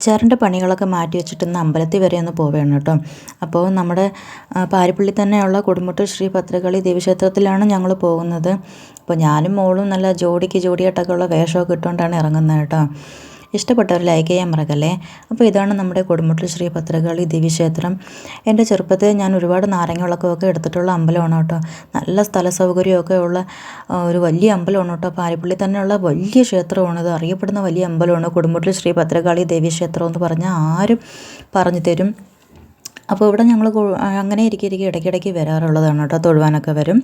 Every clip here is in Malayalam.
അച്ചാറിൻ്റെ പണികളൊക്കെ മാറ്റി വെച്ചിട്ട് ഇന്ന് അമ്പലത്തിൽ വരെ ഒന്ന് പോവുകയാണ് കേട്ടോ. അപ്പോൾ നമ്മുടെ പാരിപ്പള്ളി തന്നെയുള്ള കൊടുമുട്ടൂർ ശ്രീ ഭദ്രകാളി ദേവീക്ഷേത്രത്തിലാണ് ഞങ്ങൾ പോകുന്നത്. അപ്പോൾ ഞാനും മോളും നല്ല ജോഡിക്ക് ജോഡിയായിട്ടൊക്കെ ഉള്ള വേഷമൊക്കെ ഇട്ടുകൊണ്ടാണ് ഇറങ്ങുന്നത് കേട്ടോ. ഇഷ്ടപ്പെട്ടവർ ലൈക്ക് ചെയ്യാൻ മറക്കല്ലേ. അപ്പോൾ ഇതാണ് നമ്മുടെ കൊടുമുട്ടൂർ ശ്രീ ഭദ്രകാളി ദേവീക്ഷേത്രം. എൻ്റെ ചെറുപ്പത്തിൽ ഞാൻ ഒരുപാട് നാരങ്ങവിളക്കമൊക്കെ എടുത്തിട്ടുള്ള അമ്പലമാണ് കേട്ടോ. നല്ല സ്ഥല സൗകര്യമൊക്കെ ഉള്ള ഒരു വലിയ അമ്പലമാണ് കേട്ടോ. പാരിപ്പള്ളി തന്നെയുള്ള വലിയ ക്ഷേത്രമാണ്. ഇത് അറിയപ്പെടുന്ന വലിയ അമ്പലമാണ് കൊടുമുട്ടൂർ ശ്രീ ഭദ്രകാളി ദേവീക്ഷേത്രം എന്ന് പറഞ്ഞാൽ ആരും പറഞ്ഞു തരും. അപ്പോൾ ഇവിടെ ഞങ്ങൾ അങ്ങനെ ഇരിക്കെ ഇടയ്ക്കിടയ്ക്ക് വരാറുള്ളതാണ് കേട്ടോ. തൊഴുവാനൊക്കെ വരും.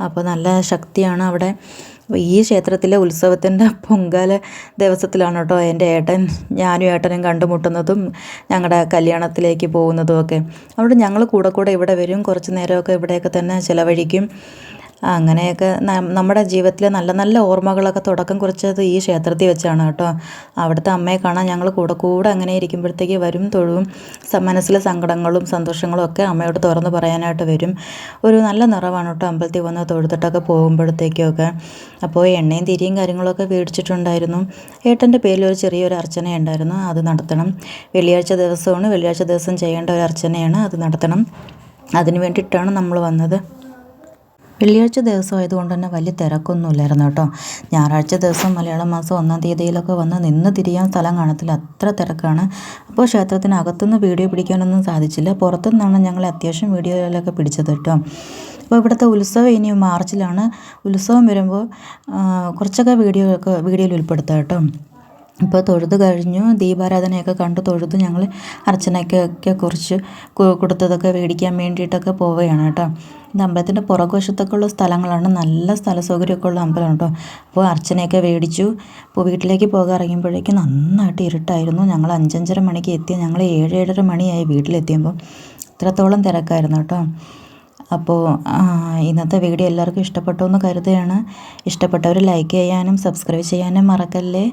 അപ്പോൾ നല്ല ശക്തിയാണ് അവിടെ. ഈ ക്ഷേത്രത്തിലെ ഉത്സവത്തിൻ്റെ പൊങ്കാല ദിവസത്തിലാണ് കേട്ടോ ഞാനും ഏട്ടനും കണ്ടുമുട്ടുന്നതും ഞങ്ങളുടെ കല്യാണത്തിലേക്ക് പോകുന്നതും ഒക്കെ. അവിടെ ഞങ്ങൾ കൂടെ ഇവിടെ വരും. കുറച്ച് നേരമൊക്കെ ഇവിടെയൊക്കെ തന്നെ ചിലവഴിക്കും. അങ്ങനെയൊക്കെ നമ്മുടെ ജീവിതത്തിലെ നല്ല നല്ല ഓർമ്മകളൊക്കെ തുടക്കം കുറിച്ചത് ഈ ക്ഷേത്രത്തിൽ വെച്ചാണ് കേട്ടോ. അവിടുത്തെ അമ്മയെ കാണാൻ ഞങ്ങൾ കൂടെ അങ്ങനെ ഇരിക്കുമ്പോഴത്തേക്ക് വരും, തൊഴുവും. മനസ്സിലെ സങ്കടങ്ങളും സന്തോഷങ്ങളും ഒക്കെ അമ്മയോട് തുറന്ന് പറയാനായിട്ട് വരും. ഒരു നല്ല നിറവാണ് കേട്ടോ അമ്പലത്തിൽ വന്ന് തൊഴുതിട്ടൊക്കെ പോകുമ്പോഴത്തേക്കൊക്കെ. അപ്പോൾ എണ്ണയും തിരിയും കാര്യങ്ങളൊക്കെ മേടിച്ചിട്ടുണ്ടായിരുന്നു. ഏട്ടൻ്റെ പേരിൽ ഒരു ചെറിയൊരു അർച്ചന ഉണ്ടായിരുന്നു, അത് നടത്തണം. വെള്ളിയാഴ്ച ദിവസം ചെയ്യേണ്ട ഒരു അർച്ചനയാണ്, അത് നടത്തണം. അതിന് വേണ്ടിയിട്ടാണ് നമ്മൾ വന്നത്. വെള്ളിയാഴ്ച ദിവസം ആയതുകൊണ്ട് തന്നെ വലിയ തിരക്കൊന്നുമില്ലായിരുന്നു കേട്ടോ. ഞായറാഴ്ച ദിവസം മലയാള മാസം 1-ാം തീയതിയിലൊക്കെ വന്ന് നിന്ന് തിരിയാൻ സ്ഥലം കാണത്തില്ല, അത്ര തിരക്കാണ്. അപ്പോൾ ക്ഷേത്രത്തിനകത്തുനിന്ന് വീഡിയോ പിടിക്കാനൊന്നും സാധിച്ചില്ല. പുറത്തുനിന്നാണ് ഞങ്ങൾ അത്യാവശ്യം വീഡിയോയിലൊക്കെ പിടിച്ചത് കേട്ടോ. അപ്പോൾ ഇവിടുത്തെ ഉത്സവം ഇനി മാർച്ചിലാണ്. ഉത്സവം വരുമ്പോൾ കുറച്ചൊക്കെ വീഡിയോയിൽ ഉൾപ്പെടുത്താം കേട്ടോ. ഇപ്പോൾ തൊഴുത് കഴിഞ്ഞു, ദീപാരാധനയൊക്കെ കണ്ട് തൊഴുത് ഞങ്ങൾ അർച്ചനയ്ക്കൊക്കെ കുറച്ച് കൊടുത്തതൊക്കെ മേടിക്കാൻ വേണ്ടിയിട്ടൊക്കെ പോവുകയാണ് കേട്ടോ. ഇത് അമ്പലത്തിൻ്റെ പുറകുവശത്തൊക്കെ ഉള്ള സ്ഥലങ്ങളാണ്, നല്ല സ്ഥല സൗകര്യമൊക്കെ ഉള്ള അമ്പലം കേട്ടോ. അപ്പോൾ അർച്ചനയൊക്കെ മേടിച്ചു. അപ്പോൾ വീട്ടിലേക്ക് പോകാൻ ഇറങ്ങിയപ്പോഴേക്കും നന്നായിട്ട് ഇരുട്ടായിരുന്നു. ഞങ്ങൾ 5-5:30 മണിക്ക് എത്തി. ഞങ്ങൾ 7-7:30 മണിയായി വീട്ടിലെത്തിയപ്പോൾ. ഇത്രത്തോളം തിരക്കായിരുന്നു കേട്ടോ. അപ്പോൾ ഇന്നത്തെ വീഡിയോ എല്ലാവർക്കും ഇഷ്ടപ്പെട്ടു എന്ന് കരുതുകയാണ്. ഇഷ്ടപ്പെട്ടവർ ലൈക്ക് ചെയ്യാനും സബ്സ്ക്രൈബ് ചെയ്യാനും മറക്കല്ലേ.